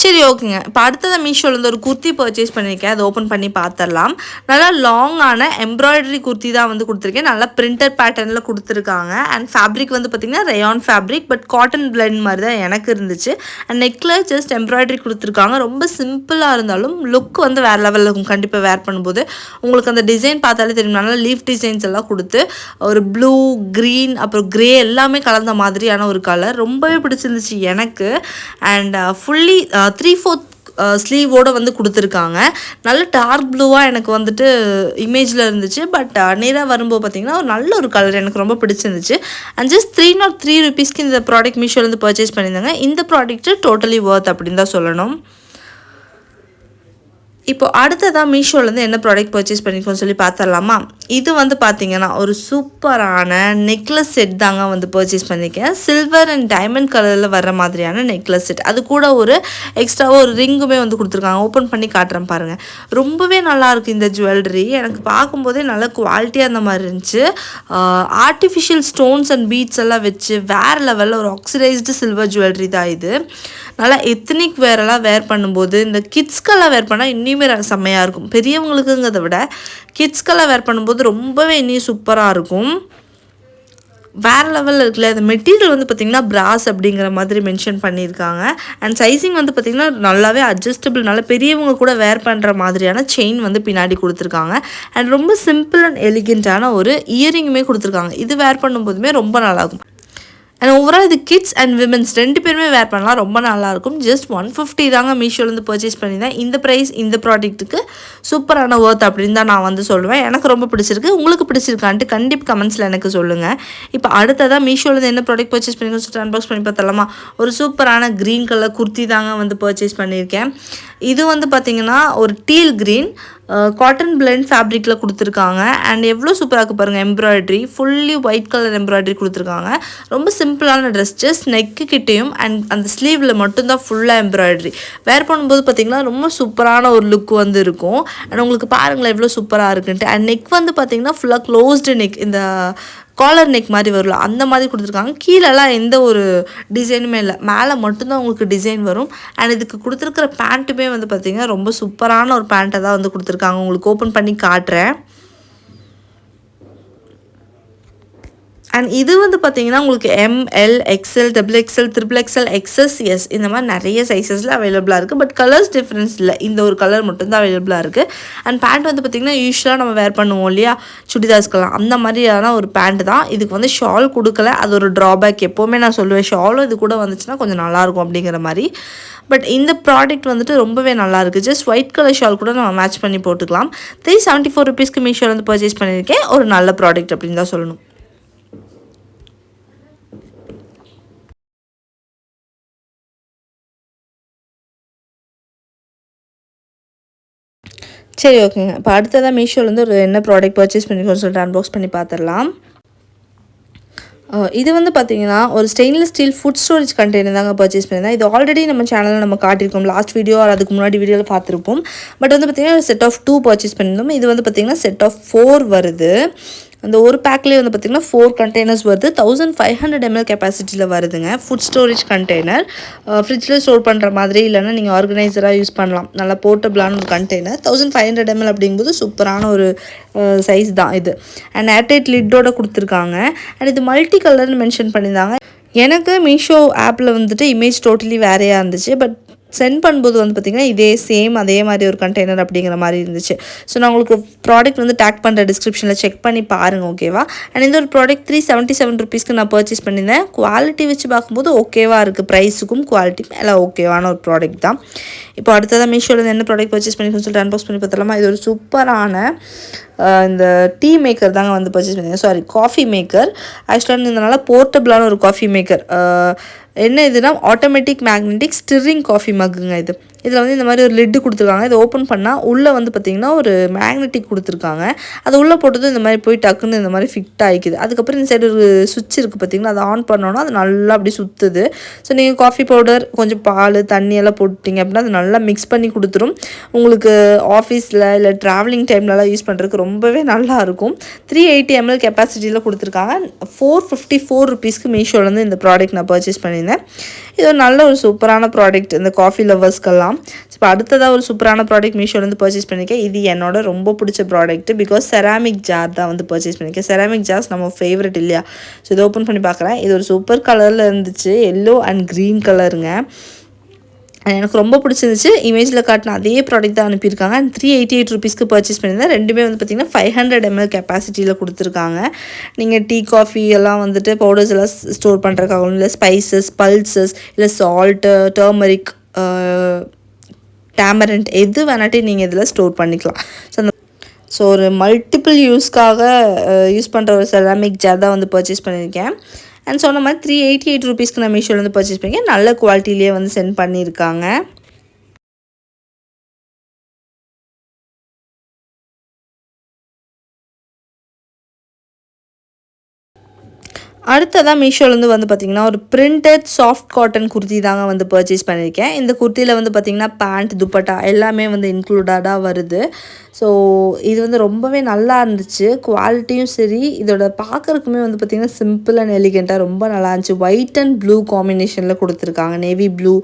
சரி, ஓகேங்க. இப்போ அடுத்ததான் மீஷோலேருந்து ஒரு குர்த்தி பர்ச்சேஸ் பண்ணியிருக்கேன். அதை ஓப்பன் பண்ணி பார்த்துடலாம். நல்லா லாங்கான எம்ப்ராய்டரி குர்த்தி தான் வந்து கொடுத்துருக்கேன். நல்லா பிரிண்டட் பேட்டர்னில் கொடுத்துருக்காங்க. அண்ட் ஃபேப்ரிக் வந்து பார்த்திங்கன்னா rayon fabric, but cotton blend மாதிரி தான் எனக்கு இருந்துச்சு. அண்ட் நெக்கில் ஜஸ்ட் எம்ப்ராய்டரி கொடுத்துருக்காங்க. ரொம்ப சிம்பிளாக இருந்தாலும் லுக் வந்து வேறு லெவலில் இருக்கும். கண்டிப்பாக வேர் பண்ணும்போது உங்களுக்கு அந்த டிசைன் பார்த்தாலே தெரியும். நல்லா லீஃப் டிசைன்ஸ் எல்லாம் கொடுத்து ஒரு ப்ளூ, க்ரீன், அப்புறம் க்ரே எல்லாமே கலந்த மாதிரியான ஒரு கலர் ரொம்பவே பிடிச்சிருந்துச்சு எனக்கு. அண்ட் ஃபுல்லி 3/4 ஸ்லீவோடு வந்து கொடுத்துருக்காங்க. நல்ல டார்க் ப்ளூவாக எனக்கு வந்துட்டு இமேஜில் இருந்துச்சு. பட் நேராக வரும்போது பார்த்திங்கன்னா ஒரு நல்ல ஒரு கலர் எனக்கு ரொம்ப பிடிச்சிருந்துச்சு. அண்ட் ஜஸ்ட் 303 rupeesக்கு இந்த ப்ராடக்ட் மீஷோலேருந்து பர்ச்சேஸ் பண்ணியிருந்தாங்க. இந்த ப்ராடக்ட்டு டோட்டலி ஒர்த் அப்படின்னு தான் சொல்லணும். இப்போ அடுத்ததாக மீஷோலேருந்து என்ன ப்ராடக்ட் பர்ச்சேஸ் பண்ணிக்கோன்னு சொல்லி பார்த்துடலாமா. இது வந்து பார்த்திங்கன்னா ஒரு சூப்பரான நெக்லஸ் செட் தாங்க வந்து பர்ச்சேஸ் பண்ணியிருக்கேன். சில்வர் அண்ட் டைமண்ட் கலரில் வர மாதிரியான நெக்லஸ் செட். அது கூட ஒரு எக்ஸ்ட்ராவாக ஒரு ரிங்குமே வந்து கொடுத்துருக்காங்க. ஓப்பன் பண்ணி காட்டுறேன் பாருங்கள். ரொம்பவே நல்லாயிருக்கு இந்த ஜுவல்லரி. எனக்கு பார்க்கும்போதே நல்ல குவாலிட்டியாக அந்த மாதிரி இருந்துச்சு. ஆர்டிஃபிஷியல் ஸ்டோன்ஸ் அண்ட் பீட்ஸ் எல்லாம் வச்சு வேறு லெவலில் ஒரு ஆக்சிடைஸ்டு சில்வர் ஜுவல்லரி தான் இது. நல்லா எத்தனிக் வேரெல்லாம் வேர் பண்ணும்போது இந்த கிட்ஸ்க்கெல்லாம் வேர் பண்ணால் இன்னுமே செம்மையாக இருக்கும். பெரியவங்களுக்குங்கிறத விட கிட்ஸ்க்கெல்லாம் வேர் பண்ணும்போது ரொம்பவே இன்னும் சூப்பராக இருக்கும். வேறு லெவலில் இருக்குல்ல. அந்த மெட்டீரியல் வந்து பார்த்திங்கன்னா பிராஸ் அப்படிங்கிற மாதிரி மென்ஷன் பண்ணியிருக்காங்க. அண்ட் சைஸிங் வந்து பார்த்திங்கன்னா நல்லாவே அட்ஜஸ்டபிள், நல்லா பெரியவங்க கூட வேர் பண்ணுற மாதிரியான செயின் வந்து பின்னாடி கொடுத்துருக்காங்க. அண்ட் ரொம்ப சிம்பிள் அண்ட் எலிகெண்ட்டான ஒரு இயரிங்குமே கொடுத்துருக்காங்க. இது வேர் பண்ணும்போதுமே ரொம்ப நல்லாயிருக்கும். அண்ட் ஓவரால் இது கிட்ஸ் அண்ட் விமென்ஸ் 2 பேருமே வேர் பண்ணலாம். ரொம்ப நல்லாயிருக்கும். ஜஸ்ட் 150 தாங்க மீஷோலேருந்து பர்ச்சேஸ் பண்ணியிருந்தேன். இந்த ப்ரைஸ் இந்த ப்ராடக்ட்டுக்கு சூப்பரான ஒர்த் அப்படின்னு தான் நான் வந்து சொல்லுவேன். எனக்கு ரொம்ப பிடிச்சிருக்கு. உங்களுக்கு பிடிச்சிருக்கான்ட்டு கண்டிப்பாக கமெண்ட்ஸில் எனக்கு சொல்லுங்கள். இப்போ அடுத்ததாக மீஷோலேருந்து என்ன ப்ராடக்ட் பர்ச்சேஸ் பண்ணிங்கன்னு சொல்லிட்டு அன்பாக்ஸ் பண்ணி பார்த்தலாமா. ஒரு சூப்பரான க்ரீன் கலர் குர்த்தி தாங்க வந்து பர்ச்சேஸ் பண்ணியிருக்கேன். இது வந்து பார்த்திங்கன்னா ஒரு டீல் க்ரீன் காட்டன் பிளெண்ட் ஃபேப்ரிக்கில் கொடுத்துருக்காங்க. அண்ட் எவ்வளோ சூப்பராக இருக்குது பாருங்கள். Embroidery fully white colour embroidery கொடுத்துருக்காங்க. ரொம்ப சிம்பிளான ட்ரெஸ். ஜஸ்ட் நெக்கு கிட்டேயும் அண்ட் அந்த ஸ்லீவில் மட்டும்தான் ஃபுல்லாக எம்ப்ராய்ட்ரி. வேர் பண்ணும்போது பார்த்திங்கன்னா ரொம்ப சூப்பரான ஒரு லுக் வந்து இருக்கும். அண்ட் உங்களுக்கு பாருங்களேன் எவ்வளோ சூப்பராக இருக்குன்ட்டு. அண்ட் நெக் வந்து பார்த்திங்கன்னா ஃபுல்லாக க்ளோஸ்டு நெக், இந்த காலர் நெக் மாதிரி வரல அந்த மாதிரி கொடுத்துருக்காங்க. கீழெல்லாம் எந்த ஒரு டிசைனுமே இல்லை, மேலே மட்டும்தான் உங்களுக்கு டிசைன் வரும். அண்ட் இதுக்கு கொடுத்துருக்கிற பேண்ட்டுமே வந்து பார்த்திங்கன்னா ரொம்ப சூப்பரான ஒரு பேண்ட்டை தான் வந்து கொடுத்துருக்காங்க. உங்களுக்கு ஓப்பன் பண்ணி காட்டுறேன். அண்ட் இது வந்து பார்த்திங்கன்னா உங்களுக்கு ML XL XXL XXL XS S இந்த மாதிரி நிறைய சைஸஸில் அவைலபிளாக இருக்குது. பட் கலர்ஸ் டிஃப்ரென்ஸ் இல்லை. இந்த ஒரு கலர் மட்டும்தான் அவைலபிளாக இருக்குது. அண்ட் பேண்ட் வந்து பார்த்திங்கன்னா யூஸ்வலாக நம்ம வேர் பண்ணுவோம் இல்லையா சுடிதார்ஸ்க்கெல்லாம், அந்த மாதிரியான ஒரு பேண்ட் தான். இதுக்கு வந்து ஷால் கொடுக்கல. அது ஒரு ட்ராபேக். எப்போவுமே நான் சொல்லுவேன் ஷாலும் இது கூட வந்துச்சுன்னா கொஞ்சம் நல்லாயிருக்கும் அப்படிங்கிற மாதிரி. பட் இந்த ப்ராடக்ட் வந்துட்டு ரொம்பவே நல்லாயிருக்கு. ஜஸ்ட் ஒயிட் கலர் ஷால் கூட நம்ம மேட்ச் பண்ணி போட்டுக்கலாம். 374 ருபீஸ்க்கு மீஷோவில் வந்து பர்ச்சேஸ் பண்ணியிருக்கேன். ஒரு நல்ல ப்ராடக்ட் அப்படின்னு தான் சொல்லணும். சரி, ஓகேங்க. இப்போ அடுத்ததாக மீஷோலேருந்து ஒரு என்ன ப்ராடக்ட் பர்ச்சேஸ் பண்ணிக்கோன்னு சொல்லிட்டு அன்பாக்ஸ் பண்ணி பார்த்துடலாம். இது வந்து பார்த்திங்கன்னா ஒரு stainless steel food storage container தாங்க பர்ச்சேஸ் பண்ணியிருந்தேன். இது ஆல்ரெடி நம்ம சேனலில் நம்ம காட்டியிருக்கோம். லாஸ்ட் வீடியோ அதுக்கு முன்னாடி வீடியோவில் பார்த்துருப்போம். பட் வந்து பார்த்திங்கன்னா செட் ஆஃப் 2 பர்ச்சேஸ் பண்ணியிருந்தோம். இது வந்து பார்த்திங்கன்னா செட் ஆஃப் 4 வருது. அந்த ஒரு பேக்லேயே வந்து பார்த்திங்கன்னா 4 கண்டெய்னர்ஸ் வருது. 1500 ml கெப்பாசிட்டியில் வருதுங்க. Food storage container. ஃப்ரிட்ஜில் ஸ்டோர் பண்ணுற மாதிரி, இல்லைன்னா நீங்கள் ஆர்கனைசராக யூஸ் பண்ணலாம். நல்லா போர்ட்டபிளான ஒரு கண்டெய்னர். 1500 ml அப்படிங்கும்போது சூப்பரான ஒரு சைஸ் தான் இது. அண்ட் ஏர்டைட் லிட்டோட கொடுத்துருக்காங்க. அண்ட் இது மல்டி கலர்னு மென்ஷன் பண்ணியிருந்தாங்க. எனக்கு மீஷோ ஆப்பில் வந்துட்டு இமேஜ் டோட்டலி வேறையாக இருந்துச்சு. பட் சென்ட் பண்ணும்போது வந்து பார்த்திங்கன்னா அதே மாதிரி ஒரு கண்டெய்னர் அப்படிங்கிற மாதிரி இருந்துச்சு. ஸோ நான் உங்களுக்கு ப்ராடக்ட் வந்து டேக் பண்ணுற டிஸ்கிரிப்ஷனில் செக் பண்ணி பாருங்கள், ஓகேவா. அண்ட் இந்த ஒரு ப்ராடக்ட் 377 ருபீஸ்க்கு நான் பர்ச்சேஸ் பண்ணியிருந்தேன். குவாலிட்டி வச்சு பார்க்கும்போது ஓகேவாக இருக்குது. ப்ரைஸுக்கும் குவாலிட்டிக்கும் எல்லாம் ஓகேவான ஒரு ப்ராடக்ட் தான். இப்போ அடுத்ததாக மீஷோவில் என்ன ப்ராடக்ட் பர்ச்சேஸ் பண்ணிக்கணும்னு சொல்லிட்டு அன்பாக்ஸ் பண்ணி பார்த்துலாமா. இது ஒரு சூப்பரான இந்த டீ மேக்கர் தாங்க வந்து பர்ச்சேஸ் பண்ணியிருந்தேன். Sorry, coffee maker. ஆக்சுவலாக இந்த நல்லா போர்ட்டபிளான ஒரு காஃபி மேக்கர். என்ன இதுனா ஆட்டோமேட்டிக் மேக்னெட்டிக் ஸ்டிரிங் காஃபி மக்குங்க இது. இதில் வந்து இந்த மாதிரி ஒரு லிட்டு கொடுத்துருக்காங்க. இதை ஓப்பன் பண்ணால் உள்ளே வந்து பார்த்திங்கன்னா ஒரு மேக்னெட்டிக் கொடுத்துருக்காங்க. அது உள்ளே போட்டதும் இந்த மாதிரி போய் டக்குன்னு இந்த மாதிரி ஃபிட் ஆகிக்குது. அதுக்கப்புறம் இந்த சைடு ஒரு சுவிட்ச் இருக்குது பார்த்திங்கன்னா, அதை ஆன் பண்ணோன்னா அது நல்லா அப்படி சுற்றுது. ஸோ நீங்கள் காஃபி பவுடர், கொஞ்சம் பால், தண்ணி எல்லாம் போட்டிங்க அப்படின்னா அது நல்லா மிக்ஸ் பண்ணி கொடுத்துரும். உங்களுக்கு ஆஃபீஸில் இல்லை ட்ராவலிங் டைம்லலாம் யூஸ் பண்ணுறதுக்கு ரொம்பவே நல்லாயிருக்கும். 380 ml கெப்பாசிட்டியில் கொடுத்துருக்காங்க. 454 ருபீஸ்க்கு மீஷோலேருந்து இந்த ப்ராடக்ட் நான் பர்ச்சேஸ் பண்ணியிருந்தேன். இது ஒரு நல்ல ஒரு சூப்பரான ப்ராடக்ட் இந்த காஃபி லவர்ஸ்க்கெல்லாம். இப்போ அடுத்ததாக ஒரு சூப்பரான ப்ராடக்ட் மீஷோலேருந்து பர்ச்சேஸ் பண்ணியிருக்கேன். இது என்னோட ரொம்ப பிடிச்ச ப்ராடக்ட். பிகாஸ் செராமிக் ஜார் தான் வந்து பர்ச்சேஸ் பண்ணியிருக்கேன். செராமிக் ஜார்ஸ் நம்ம ஃபேவரட் இல்லையா. ஸோ இதை ஓப்பன் பண்ணி பார்க்குறேன். இது ஒரு சூப்பர் கலரில் இருந்துச்சு. எல்லோ அண்ட் க்ரீன் கலருங்க. எனக்கு ரொம்ப பிடிச்சிருந்துச்சு. இமேஜில் காட்டின அதே ப்ராடக்ட் தான் அனுப்பியிருக்காங்க. அண்ட் 388 ருபீஸ்க்கு பர்ச்சேஸ் பண்ணியிருந்தேன். ரெண்டுமே வந்து பார்த்திங்கன்னா 500 ml கெப்பாசிட்டியில் கொடுத்துருக்காங்க. நீங்கள் டீ, காஃபி எல்லாம் வந்துட்டு பவுடர்ஸ் எல்லாம் ஸ்டோர் பண்ணுறதுக்காகவும், இல்லை ஸ்பைசஸ், பல்சஸ், இல்லை சால்ட்டு, டர்மரிக், டேமரண்ட் எது வேணாட்டி நீங்கள் இதில் ஸ்டோர் பண்ணிக்கலாம். ஸோ ஒரு மல்டிபிள் யூஸ்க்காக யூஸ் பண்ணுற ஒரு செராமிக் ஜார் தான் வந்து பர்ச்சேஸ் பண்ணியிருக்கேன். அண்ட் சொன்ன மாதிரி 388 ருபீஸ்க்கு நான் மீஷோலேருந்து பர்ச்சேஸ் பண்ணியிருக்கேன். நல்ல குவாலிட்டிலேயே வந்து சென்ட் பண்ணியிருக்காங்க. அடுத்ததாக மீஷோலேருந்து வந்து பார்த்திங்கன்னா ஒரு பிரிண்டட் சாஃப்ட் காட்டன் குர்த்தி தாங்க வந்து பர்ச்சேஸ் பண்ணியிருக்கேன். இந்த குர்த்தியில் வந்து பார்த்திங்கன்னா பேண்ட், துப்பட்டா எல்லாமே வந்து இன்க்ளூடடாக வருது. ஸோ இது வந்து ரொம்பவே நல்லா இருந்துச்சு. குவாலிட்டியும் சரி, இதோட பார்க்குறதுக்குமே வந்து பார்த்திங்கன்னா சிம்பிள் அண்ட் எலிகெண்ட்டாக ரொம்ப நல்லா இருந்துச்சு. ஒயிட் அண்ட் ப்ளூ காம்பினேஷனில் கொடுத்துருக்காங்க. Navy blue,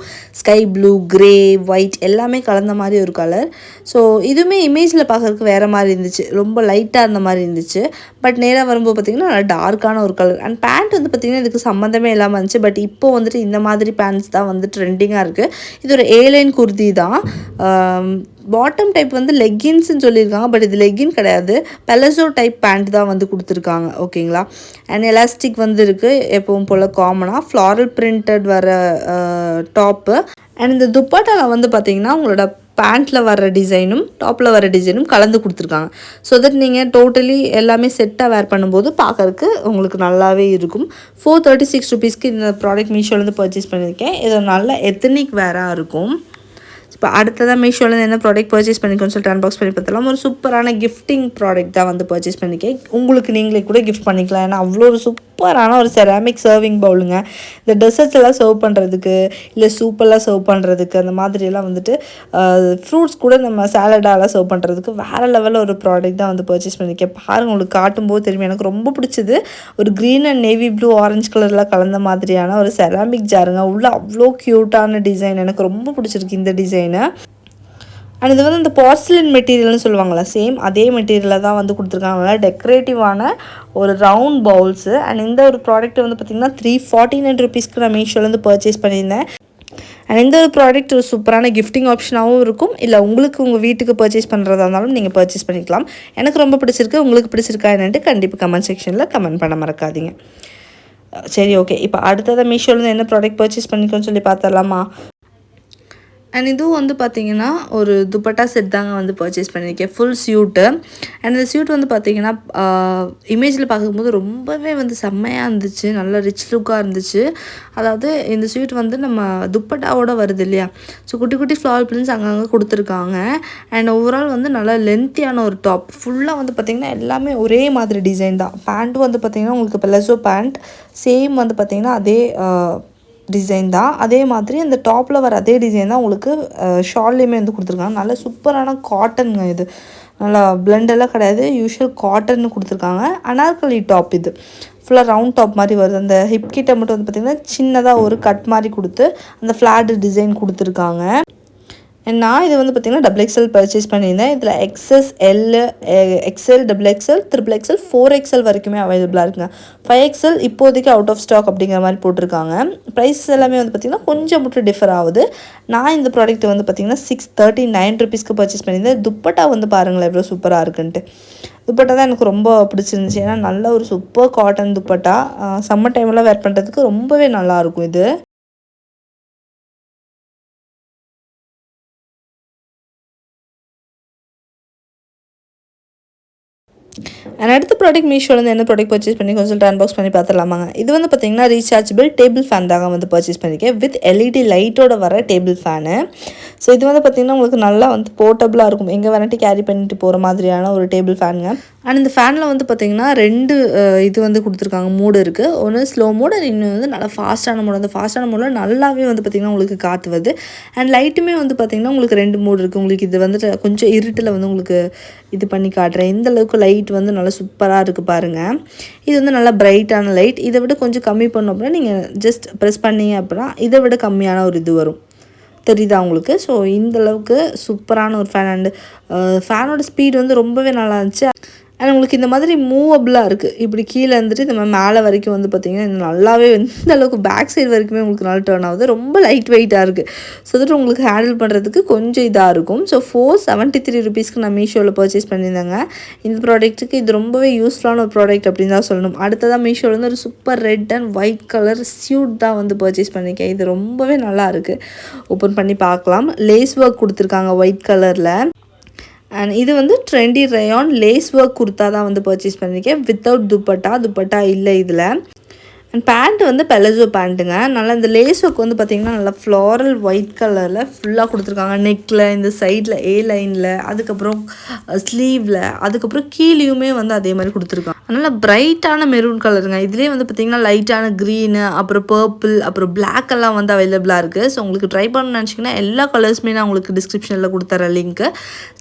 sky blue, grey, white எல்லாமே கலந்த மாதிரி ஒரு கலர். ஸோ இதுவுமே இமேஜில் பார்க்குறதுக்கு வேறு மாதிரி இருந்துச்சு. ரொம்ப லைட்டாக இருந்த மாதிரி இருந்துச்சு. பட் நேராக வரும்போது பார்த்திங்கன்னா நல்லா டார்க்கான ஒரு கலர். அண்ட் பேண்ட் வந்து பார்த்திங்கன்னா இதுக்கு சம்மந்தமே இல்லாமல் இருந்துச்சு. பட் இப்போ வந்துட்டு இந்த மாதிரி பேண்ட்ஸ் தான் வந்து ட்ரெண்டிங்காக இருக்குது. இது ஒரு ஏலைன் குர்தி தான். பாட்டம் டைப் வந்து லெக்கின்ஸ்ன்னு சொல்லியிருக்காங்க. பட் இது லெக்கின் கிடையாது, பெலசோ டைப் பேண்ட் தான் வந்து கொடுத்துருக்காங்க. ஓகேங்களா. அண்ட் எலாஸ்டிக் வந்து இருக்குது எப்பவும் போல் காமனாக. ஃப்ளாரல் பிரிண்டட் வர டாப்பு. அண்ட் இந்த துப்பட்டாவில் வந்து பார்த்திங்கன்னா உங்களோட பேண்ட்டில் வர டிசைனும் டாப்பில் வர டிசைனும் கலந்து கொடுத்துருக்காங்க. ஸோ தட் நீங்கள் டோட்டலி எல்லாமே செட்டாக வேர் பண்ணும்போது பார்க்கறதுக்கு உங்களுக்கு நல்லாவே இருக்கும். 436 ருபீஸ்க்கு இந்த ப்ராடக்ட் மீஷோலேருந்து பர்ச்சேஸ் பண்ணியிருக்கேன். இது நல்ல எத்தனிக் வேராக இருக்கும். இப்போ அடுத்ததாக மீஷோலேருந்து என்ன ப்ராடக்ட் பர்ச்சேஸ் பண்ணிக்கோன்னு சொல்லிட்டு அன்பாக்ஸ் பண்ணி பார்த்தலாம். ஒரு சூப்பரான கிஃப்டிங் ப்ராடக்ட் தான் வந்து பர்ச்சேஸ் பண்ணிக்கேன். உங்களுக்கு நீங்களே கூட கிஃப்ட் பண்ணிக்கலாம். ஏன்னா அவ்வளோ ஒரு சூப்பரான ஒரு செராமிக் சர்விங் பவுலுங்க. இந்த டெசர்ட்ஸ் எல்லாம் சர்வ் பண்ணுறதுக்கு, இல்லை சூப்பெல்லாம் சர்வ் பண்ணுறதுக்கு, அந்த மாதிரியெல்லாம் வந்துட்டு ஃப்ரூட்ஸ் கூட நம்ம சாலடாலாம் சர்வ் பண்ணுறதுக்கு வேறு லெவலில் ஒரு ப்ராடக்ட் தான் வந்து பர்ச்சேஸ் பண்ணியிருக்கேன். பாருங்கள், உங்களுக்கு காட்டும்போது தெரியும். எனக்கு ரொம்ப பிடிச்சது ஒரு green and navy blue, orange கலர்லாம் கலந்த மாதிரியான ஒரு செராமிக் ஜாருங்க. உள்ள அவ்வளோ க்யூட்டான டிசைன், எனக்கு ரொம்ப பிடிச்சிருக்கு இந்த டிசைன். அண்ட் இது வந்து இந்த போர்சிலின் மெட்டீரியல்னு சொல்லுவாங்களா, சேம் அதே மெட்டீரியலில் தான் வந்து கொடுத்துருக்காங்க. நல்லா டெக்கரேட்டிவான ஒரு ரவுண்ட் பவுல்ஸு. அண்ட் இந்த ஒரு ப்ராடக்ட் வந்து பார்த்திங்கன்னா 349 ருபீஸ்க்கு நான் மீஷோலேருந்து பர்ச்சேஸ் பண்ணியிருந்தேன். அண்ட் இந்த ஒரு ப்ராடக்ட் ஒரு சூப்பரான கிஃப்டிங் ஆப்ஷனாகவும் இருக்கும். இல்லை உங்களுக்கு உங்கள் வீட்டுக்கு பர்ச்சேஸ் பண்ணுறதா இருந்தாலும் நீங்கள் பர்ச்சேஸ் பண்ணிக்கலாம். எனக்கு ரொம்ப பிடிச்சிருக்கு. உங்களுக்கு பிடிச்சிருக்கா என்னன்ட்டு கண்டிப்பாக கமெண்ட் செக்ஷனில் கமெண்ட் பண்ண மறக்காதீங்க. சரி, ஓகே. இப்போ அடுத்ததாக மீஷோலேருந்து என்ன ப்ராடக்ட் பர்ச்சேஸ் பண்ணிக்கோன்னு சொல்லி பார்த்துடலாமா. அண்ட் இதுவும் வந்து பார்த்திங்கன்னா ஒரு துப்பட்டா செட் தாங்க வந்து பர்ச்சேஸ் பண்ணியிருக்கேன். ஃபுல் சியூட்டு. அண்ட் இந்த சியூட் வந்து பார்த்திங்கன்னா இமேஜில் பார்க்கும்போது ரொம்பவே வந்து செம்மையாக இருந்துச்சு. நல்ல ரிச் லுக்காக இருந்துச்சு. அதாவது இந்த சியூட் வந்து நம்ம துப்பட்டாவோட வருது இல்லையா. ஸோ குட்டி குட்டி ஃப்ளார் பிரிண்ட்ஸ் அங்கங்கே கொடுத்துருக்காங்க. அண்ட் ஓவரால் வந்து நல்லா லென்த்தியான ஒரு டாப். ஃபுல்லாக வந்து பார்த்திங்கன்னா எல்லாமே ஒரே மாதிரி டிசைன் தான். பேண்ட்டும் வந்து பார்த்திங்கன்னா உங்களுக்கு பெலசோ பேண்ட் சேம் வந்து பார்த்திங்கன்னா அதே டிசைன் தான். அதே மாதிரி அந்த டாப்பில் வர அதே டிசைன் தான் உங்களுக்கு ஷால்லையுமே வந்து கொடுத்துருக்காங்க. நல்ல சூப்பரான காட்டனுங்க. இது நல்லா பிளண்டெல்லாம் கிடையாது, யூஷுவல் காட்டன்னு கொடுத்துருக்காங்க. அனார்கலி டாப். இது ஃபுல்லாக ரவுண்ட் டாப் மாதிரி வருது. அந்த ஹிப் கிட்ட மட்டும் வந்து பார்த்திங்கன்னா சின்னதாக ஒரு கட் மாதிரி கொடுத்து அந்த ஃப்ளாட் டிசைன் கொடுத்துருக்காங்க. நான் இது வந்து பார்த்திங்கன்னா XXL பர்ச்சேஸ் பண்ணியிருந்தேன். இதில் XS, L, XL, XXL, XXL, 4XL வரைக்குமே அவைலபிளாக இருக்குங்க. 5XL இப்போதைக்கு அவுட் ஆஃப் ஸ்டாக் அப்படிங்கிற மாதிரி போட்டிருக்காங்க. ப்ரைஸஸ் எல்லாமே வந்து பார்த்திங்கன்னா கொஞ்சம் மட்டும் டிஃபர் ஆகுது. நான் இந்த ப்ராடக்ட் வந்து பார்த்திங்கன்னா 639 ருபீஸ்க்கு பர்ச்சேஸ் பண்ணியிருந்தேன். துப்பட்டா வந்து பாருங்களேன் எவ்வளோ சூப்பராக இருக்குன்ட்டு. துப்பட்டா தான் எனக்கு ரொம்ப பிடிச்சிருந்துச்சி. ஏன்னா நல்ல ஒரு சூப்பர் காட்டன் துப்பட்டா. சம்மர் டைம்லாம் வேர் பண்ணுறதுக்கு ரொம்பவே நல்லாயிருக்கும் இது. அண்ட் அடுத்த ப்ராடக்ட் மீஷோலேருந்து என்ன ப்ராடக்ட் பர்ச்சேஸ் பண்ணி கொஞ்சம் அன்பாக்ஸ் பண்ணி பார்த்துலாமாங்க. இது வந்து பார்த்திங்கன்னா ரீசார்ஜபிள் டேபிள் ஃபேன் தாங்க வந்து பர்ச்சேஸ் பண்ணியிருக்கேன். வித் LED லைட்டோட வர டேபிள் ஃபேனு. ஸோ இது வந்து பார்த்திங்கன்னா உங்களுக்கு நல்லா வந்து போர்ட்டபுளாக இருக்கும். எங்கே வேணாட்டி கேரி பண்ணிட்டு போகிற மாதிரியான ஒரு டேபிள் ஃபேனுங்க. அண்ட் இந்த ஃபேனில் வந்து பார்த்திங்கன்னா 2 இது வந்து கொடுத்துருக்காங்க, மூடு இருக்குது. ஒன்று ஸ்லோ மோட், அண்ட் இன்னும் வந்து நல்லா ஃபாஸ்ட்டான மோட். அந்த ஃபாஸ்ட்டான மோடில் நல்லாவே வந்து பார்த்திங்கன்னா உங்களுக்கு காற்று வருது. அண்ட் லைட்டுமே வந்து பார்த்திங்கன்னா உங்களுக்கு 2 மூடு இருக்குது. உங்களுக்கு இது வந்துட்டு கொஞ்சம் இருட்டில் வந்து உங்களுக்கு இது பண்ணி காட்டுறேன். இந்த அளவுக்கு லைட் வந்து நல்லா சூப்பராக இருக்குது பாருங்கள். இது வந்து நல்லா பிரைட்டான லைட். இதை விட கொஞ்சம் கம்மி பண்ணோம் அப்படின்னா நீங்கள் ஜஸ்ட் ப்ரெஸ் பண்ணிங்க அப்படின்னா இதை விட கம்மியான ஒரு இது வரும். தெரியுதா உங்களுக்கு. ஸோ இந்தளவுக்கு சூப்பரான ஒரு ஃபேன். அண்டு ஃபேனோட ஸ்பீடு வந்து ரொம்பவே நல்லா இருந்துச்சு. அண்ட் உங்களுக்கு இந்த மாதிரி மூவபிளாக இருக்குது. இப்படி கீழே இருந்துட்டு இந்த மாதிரி மேலே வரைக்கும் வந்து பார்த்திங்கன்னா நல்லாவே இந்த அளவுக்கு பேக் சைடு வரைக்குமே உங்களுக்கு நல்லா டர்ன் ஆகுது. ரொம்ப லைட் வெயிட்டாக இருக்குது. ஸோ தட் உங்களுக்கு ஹேண்டில் பண்ணுறதுக்கு கொஞ்சம் இதாக இருக்கும். ஸோ 473 ருபீஸ்க்கு நான் மீஷோவில் பர்ச்சேஸ் பண்ணியிருந்தேங்க. இந்த ப்ராடக்ட்டுக்கு இது ரொம்பவே யூஸ்ஃபுல்லான ஒரு ப்ராடக்ட் அப்படின்னு தான் சொல்லணும். அடுத்ததாக மீஷோவில் வந்து ஒரு super red and white colour chewed தான் வந்து பர்ச்சேஸ் பண்ணியிருக்கேன். இது ரொம்பவே நல்லா இருக்குது. ஓப்பன் பண்ணி பார்க்கலாம். லேஸ் ஒர்க் கொடுத்துருக்காங்க ஒயிட் கலரில். அண்ட் இது வந்து trendy rayon lace work kurta தான் வந்து பர்ச்சேஸ் பண்ணியிருக்கேன். வித்தவுட் துப்பட்டா இல்லை இதில். அண்ட் பேண்ட் வந்து பெலசோ பேண்ட்டுங்க. நல்லா இந்த லேஸ் ஒர்க் வந்து பார்த்திங்கன்னா நல்லா ஃப்ளாரல் ஒயிட் கலரில் ஃபுல்லாக கொடுத்துருக்காங்க. நெக்கில், இந்த சைடில் ஏ லைனில், அதுக்கப்புறம் ஸ்லீவில், அதுக்கப்புறம் கீழேயுமே வந்து அதே மாதிரி கொடுத்துருக்காங்க. நல்லா பிரைட்டான மெரூன் கலருங்க. இதுலேயே வந்து பார்த்திங்கன்னா லைட்டான க்ரீனு, அப்புறம் பர்பிள், அப்புறம் பிளாக் எல்லாம் வந்து அவைலபிளாக இருக்குது. ஸோ உங்களுக்கு ட்ரை பண்ணணும்னு நினச்சிங்கன்னா எல்லா கலர்ஸுமே நான் உங்களுக்கு டிஸ்கிரிப்ஷனில் கொடுத்துறேன் லிங்க்கு,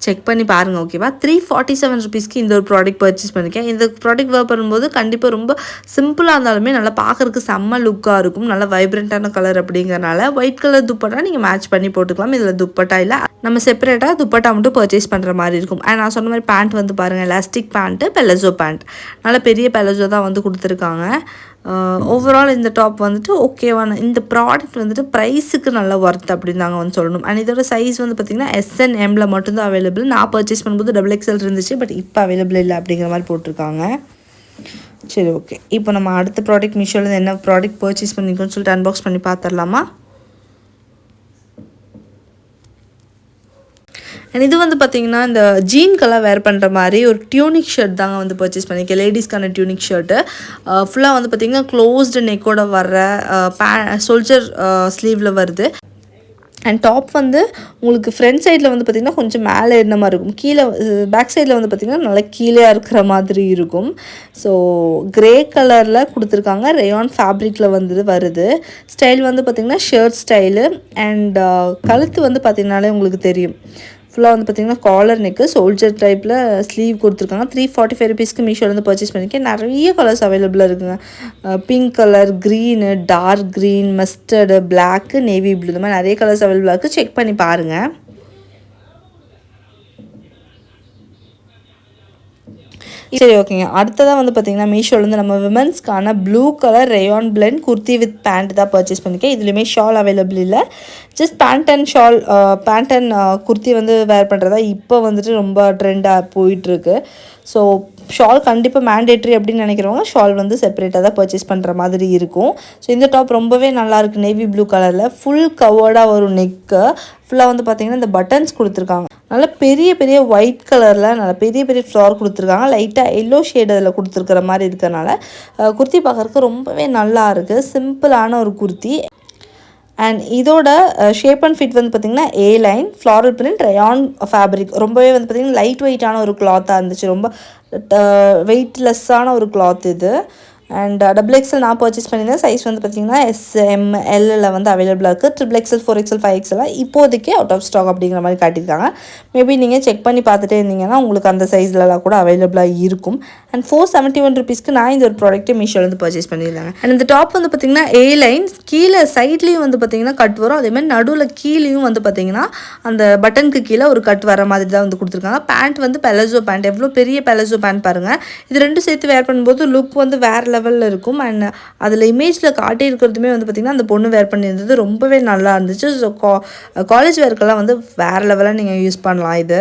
செக் பண்ணி பாருங்கள். ஓகேவா? 347 ருபீஸ்க்கு இந்த ஒரு ப்ராடக்ட் பர்ச்சேஸ் பண்ணியிருக்கேன். இந்த ப்ராடக்ட் வேர் பண்ணும்போது கண்டிப்பாக ரொம்ப சிம்பிளாக இருந்தாலுமே நல்லா பார்க்குறதுக்கு செம்ம லுக்காக இருக்கும். நல்லா வைப்ரண்ட்டான கலர் அப்படிங்கிறனால ஒயிட் கலர் துப்பட்டா நீங்கள் மேட்ச் பண்ணி போட்டுக்கலாம். இதில் துப்பட்டா இல்லை, நம்ம செப்பரேட்டாக துப்பட்டா மட்டும் பர்ச்சேஸ் பண்ணுற மாதிரி இருக்கும். அண்ட் நான் சொன்ன மாதிரி பேண்ட் வந்து பாருங்கள், எலாஸ்டிக் பேண்ட்டு, பெலசோ பேண்ட், நல்லா பெரிய பெலசோ தான் வந்து கொடுத்துருக்காங்க. ஓவரால் இந்த டாப் வந்துட்டு ஓகேவான இந்த ப்ராடக்ட் வந்துட்டு ப்ரைஸுக்கு நல்லா ஒர்த் அப்படின்னு தாங்க வந்து சொல்லணும். அண்ட் இதோட சைஸ் வந்து பார்த்திங்கன்னா SNMல மட்டும்தான் அவைலபிள். நான் பர்ச்சேஸ் பண்ணும்போது XXL இருந்துச்சு, பட் இப்போ அவைலபிள் இல்லை அப்படிங்கிற மாதிரி போட்டிருக்காங்க. சரி, ஓகே. இப்போ நம்ம அடுத்த ப்ராடக்ட் மீஷோவில் என்ன ப்ராடக்ட் பர்ச்சேஸ் பண்ணிக்கோன்னு சொல்லிட்டு அன்பாக்ஸ் பண்ணி பார்த்துடலாமா? அண்ட் இது வந்து பார்த்திங்கன்னா இந்த ஜீன்கெல்லாம் வேர் பண்ணுற மாதிரி ஒரு டியூனிக் ஷர்ட் தாங்க வந்து பர்ச்சேஸ் பண்ணியிருக்கேன். லேடிஸ்க்கான டியூனிக் ஷர்ட்டு ஃபுல்லாக வந்து பார்த்திங்கன்னா க்ளோஸ்டு நெக்கோட வர்ற சோல்ஜர் ஸ்லீவில் வருது. அண்ட் டாப் வந்து உங்களுக்கு ஃப்ரண்ட் சைடில் வந்து பார்த்திங்கன்னா கொஞ்சம் மேலே இருந்த மாதிரி இருக்கும், கீழே பேக் சைடில் வந்து பார்த்திங்கன்னா நல்லா கீழே இருக்கிற மாதிரி இருக்கும். ஸோ க்ரே கலரில் கொடுத்துருக்காங்க, ரேயான் ஃபேப்ரிக்கில் வந்து வருது. ஸ்டைல் வந்து பார்த்திங்கன்னா ஷர்ட் ஸ்டைலு. அண்ட் கழுத்து வந்து பார்த்திங்கனாலே உங்களுக்கு தெரியும், ஃபுல்லாக வந்து பார்த்திங்கன்னா காலர் நெக்கு, சோல்ஜர் டைப்பில் ஸ்லீவ் கொடுத்துருக்காங்க. 345 ருபீஸ்க்கு மீஷோலேருந்து பர்ச்சேஸ் பண்ணியிருக்கேன். நிறைய கலர்ஸ் அவைலபிளாக இருக்குங்க. Pink colour, green, dark green, mustard, black, navy blue, இந்த மாதிரி நிறைய கலர்ஸ் அவைலபிளாக இருக்குது. செக் பண்ணி பாருங்கள். சரி, ஓகேங்க. அடுத்ததாக வந்து பார்த்திங்கன்னா மீஷோலேருந்து நம்ம விமன்ஸ்க்கான blue colour rayon blend kurti with pant தான் பர்ச்சேஸ் பண்ணியிருக்கேன். இதுலேயுமே ஷால் அவைலபிள் இல்லை, just pant and shawl. Pant and kurti வந்து வேர் பண்ணுறதா இப்போ வந்துட்டு ரொம்ப ட்ரெண்டாக போயிட்டுருக்கு. ஸோ ஷால் கண்டிப்பாக மேண்டேட்ரி அப்படின்னு நினைக்கிறவங்க ஷால் வந்து செப்பரேட்டாக தான் பர்ச்சேஸ் பண்ணுற மாதிரி இருக்கும். ஸோ இந்த டாப் ரொம்பவே நல்லாயிருக்கு, நேவி ப்ளூ கலரில் ஃபுல் கவர்டாக வரும். நெக்கு ஃபுல்லாக வந்து பார்த்திங்கன்னா இந்த பட்டன்ஸ் கொடுத்துருக்காங்க. நல்லா பெரிய பெரிய ஒயிட் கலரில் நல்லா பெரிய பெரிய ஃப்ளவர் கொடுத்துருக்காங்க. லைட்டாக எல்லோ ஷேட் அதில் கொடுத்துருக்கிற மாதிரி இருக்கிறனால குர்த்தி பார்க்குறதுக்கு ரொம்பவே நல்லா இருக்குது. சிம்பிளான ஒரு குர்த்தி. அண்ட் இதோட ஷேப் அண்ட் ஃபிட் வந்து பார்த்திங்கன்னா A line, floral print, rayon fabric. ரொம்பவே வந்து பார்த்திங்கன்னா லைட் வெயிட்டான ஒரு கிளாத்தாக இருந்துச்சு, ரொம்ப வெயிட்லெஸ்ஸான ஒரு கிளாத் இது. அண்ட் XXL நான் பர்ச்சேஸ் பண்ணியிருந்தேன். சைஸ் வந்து பார்த்திங்கன்னா SMLல வந்து அவைலபிளாக இருக்குது. XXL, 4XL, 5XL இப்போதைக்கு அவுட் ஆஃப் ஸ்டாக் அப்படிங்கிற மாதிரி காட்டியிருக்காங்க. மேபி நீங்கள் செக் பண்ணி பார்த்துட்டே இருந்தீங்கன்னா உங்களுக்கு அந்த சைஸ்லலாம் கூட அவைலபிளாக இருக்கும். அண்ட் 471 ருபீஸ்க்கு நான் இந்த ஒரு ப்ராடக்ட்டை மீஷோலேருந்து பர்ச்சேஸ் பண்ணியிருந்தாங்க. அண்ட் இந்த டாப் வந்து பார்த்திங்கன்னா ஏ லைன், கீழே சைட்லேயும் வந்து பார்த்திங்கன்னா கட் வரும், அதேமாதிரி நடுவில் கீழேயும் வந்து பார்த்திங்கன்னா அந்த பட்டனுக்கு கீழே ஒரு கட் வர மாதிரி தான் வந்து கொடுத்துருக்காங்க. பேண்ட் வந்து பெலசோ பேண்ட், எவ்வளோ பெரிய பெலசோ பேண்ட் பாருங்கள். இது ரெண்டும் சேர்த்து வேர் பண்ணும்போது லுக் வந்து வேறு லெவலில் இருக்கும். அண்ட் அதில் இமேஜில் காட்டி இருக்கிறதுமே வந்து பார்த்திங்கன்னா அந்த பொண்ணு வேர் பண்ணியிருந்தது ரொம்பவே நல்லா இருந்துச்சு. ஸோ காலேஜ் வேர்க்கெல்லாம் வந்து வேறு லெவலாக நீங்கள் யூஸ் பண்ணலாம் இது.